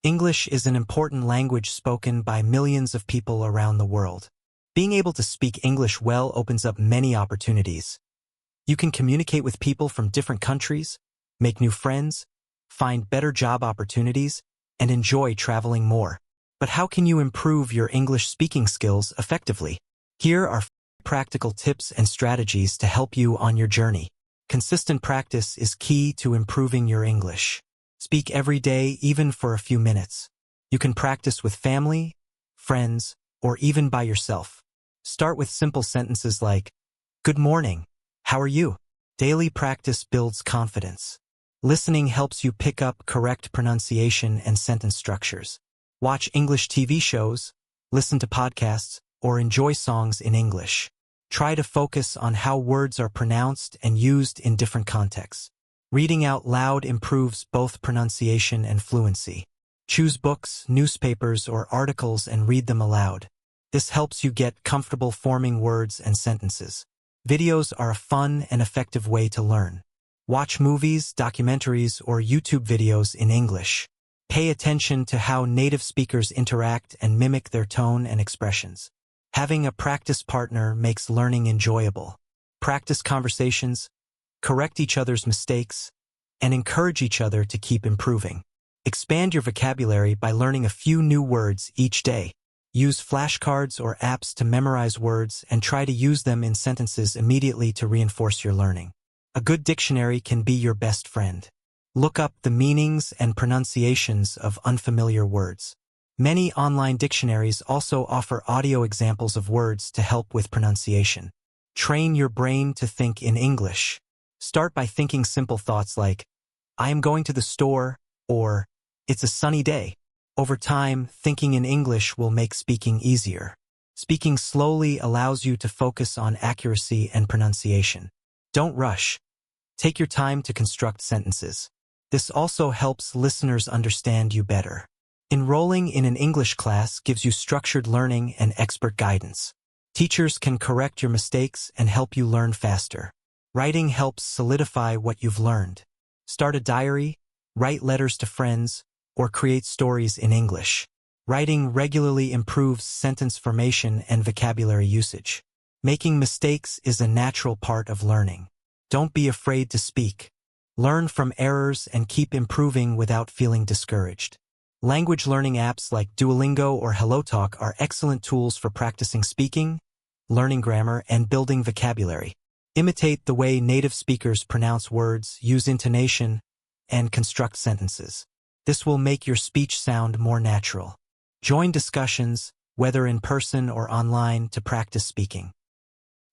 English is an important language spoken by millions of people around the world. Being able to speak English well opens up many opportunities. You can communicate with people from different countries, make new friends, find better job opportunities, and enjoy traveling more. But how can you improve your English speaking skills effectively? Here are practical tips and strategies to help you on your journey. Consistent practice is key to improving your English. Speak every day, even for a few minutes. You can practice with family, friends, or even by yourself. Start with simple sentences like, "Good morning, how are you?" Daily practice builds confidence. Listening helps you pick up correct pronunciation and sentence structures. Watch English TV shows, listen to podcasts, or enjoy songs in English. Try to focus on how words are pronounced and used in different contexts. Reading out loud improves both pronunciation and fluency. Choose books, newspapers, or articles and read them aloud. This helps you get comfortable forming words and sentences. Videos are a fun and effective way to learn. Watch movies, documentaries, or YouTube videos in English. Pay attention to how native speakers interact and mimic their tone and expressions. Having a practice partner makes learning enjoyable. Practice conversations, correct each other's mistakes, and encourage each other to keep improving. Expand your vocabulary by learning a few new words each day. Use flashcards or apps to memorize words and try to use them in sentences immediately to reinforce your learning. A good dictionary can be your best friend. Look up the meanings and pronunciations of unfamiliar words. Many online dictionaries also offer audio examples of words to help with pronunciation. Train your brain to think in English. Start by thinking simple thoughts like, "I am going to the store," or "It's a sunny day." Over time, thinking in English will make speaking easier. Speaking slowly allows you to focus on accuracy and pronunciation. Don't rush. Take your time to construct sentences. This also helps listeners understand you better. Enrolling in an English class gives you structured learning and expert guidance. Teachers can correct your mistakes and help you learn faster. Writing helps solidify what you've learned. Start a diary, write letters to friends, or create stories in English. Writing regularly improves sentence formation and vocabulary usage. Making mistakes is a natural part of learning. Don't be afraid to speak. Learn from errors and keep improving without feeling discouraged. Language learning apps like Duolingo or HelloTalk are excellent tools for practicing speaking, learning grammar, and building vocabulary. Imitate the way native speakers pronounce words, use intonation, and construct sentences. This will make your speech sound more natural. Join discussions, whether in person or online, to practice speaking.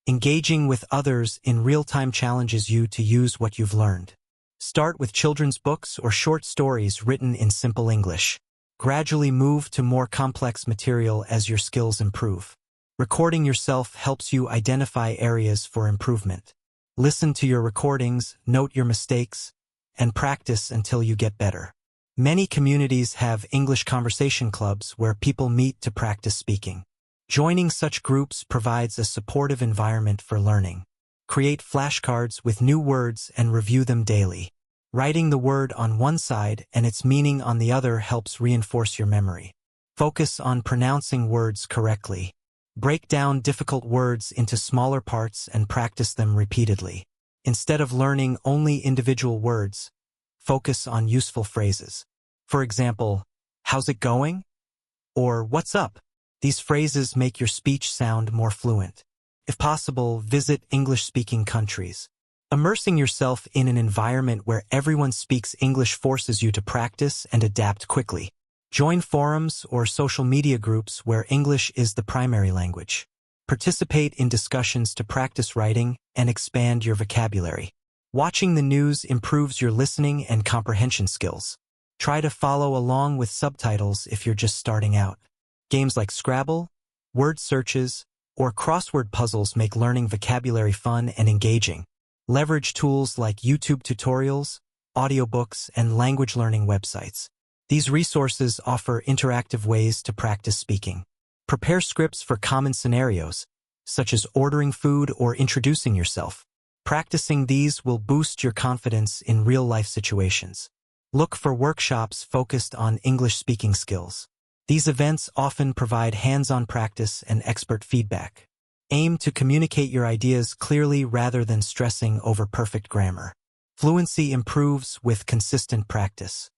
Engaging with others in real-time challenges you to use what you've learned. Start with children's books or short stories written in simple English. Gradually move to more complex material as your skills improve. Recording yourself helps you identify areas for improvement. Listen to your recordings, note your mistakes, and practice until you get better. Many communities have English conversation clubs where people meet to practice speaking. Joining such groups provides a supportive environment for learning. Create flashcards with new words and review them daily. Writing the word on one side and its meaning on the other helps reinforce your memory. Focus on pronouncing words correctly. Break down difficult words into smaller parts and practice them repeatedly. Instead of learning only individual words, focus on useful phrases. For example, "How's it going?" or "What's up?" These phrases make your speech sound more fluent. If possible, visit English-speaking countries. Immersing yourself in an environment where everyone speaks English forces you to practice and adapt quickly. Join forums or social media groups where English is the primary language. Participate in discussions to practice writing and expand your vocabulary. Watching the news improves your listening and comprehension skills. Try to follow along with subtitles if you're just starting out. Games like Scrabble, word searches, or crossword puzzles make learning vocabulary fun and engaging. Leverage tools like YouTube tutorials, audiobooks, and language learning websites. These resources offer interactive ways to practice speaking. Prepare scripts for common scenarios, such as ordering food or introducing yourself. Practicing these will boost your confidence in real-life situations. Look for workshops focused on English speaking skills. These events often provide hands-on practice and expert feedback. Aim to communicate your ideas clearly rather than stressing over perfect grammar. Fluency improves with consistent practice.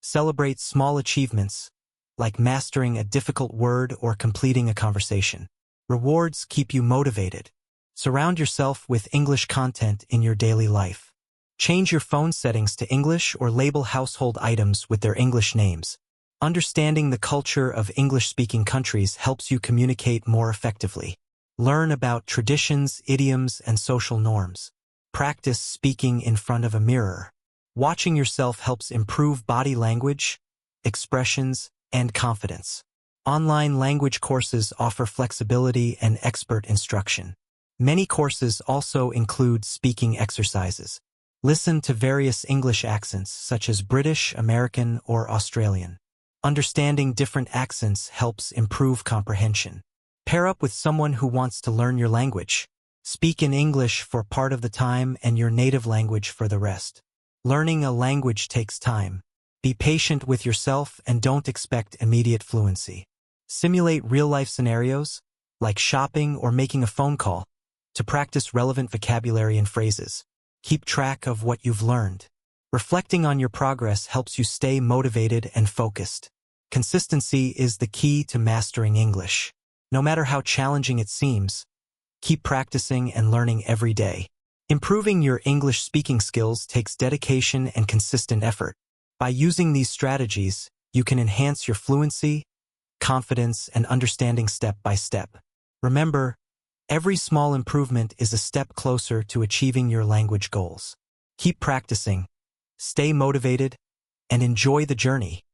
Celebrate small achievements, like mastering a difficult word or completing a conversation. Rewards keep you motivated. Surround yourself with English content in your daily life. Change your phone settings to English or label household items with their English names. Understanding the culture of English-speaking countries helps you communicate more effectively. Learn about traditions, idioms, and social norms. Practice speaking in front of a mirror. Watching yourself helps improve body language, expressions, and confidence. Online language courses offer flexibility and expert instruction. Many courses also include speaking exercises. Listen to various English accents such as British, American, or Australian. Understanding different accents helps improve comprehension. Pair up with someone who wants to learn your language. Speak in English for part of the time and your native language for the rest. Learning a language takes time. Be patient with yourself and don't expect immediate fluency. Simulate real-life scenarios, like shopping or making a phone call, to practice relevant vocabulary and phrases. Keep track of what you've learned. Reflecting on your progress helps you stay motivated and focused. Consistency is the key to mastering English. No matter how challenging it seems, keep practicing and learning every day. Improving your English speaking skills takes dedication and consistent effort. By using these strategies, you can enhance your fluency, confidence, and understanding step by step. Remember, every small improvement is a step closer to achieving your language goals. Keep practicing, stay motivated, and enjoy the journey.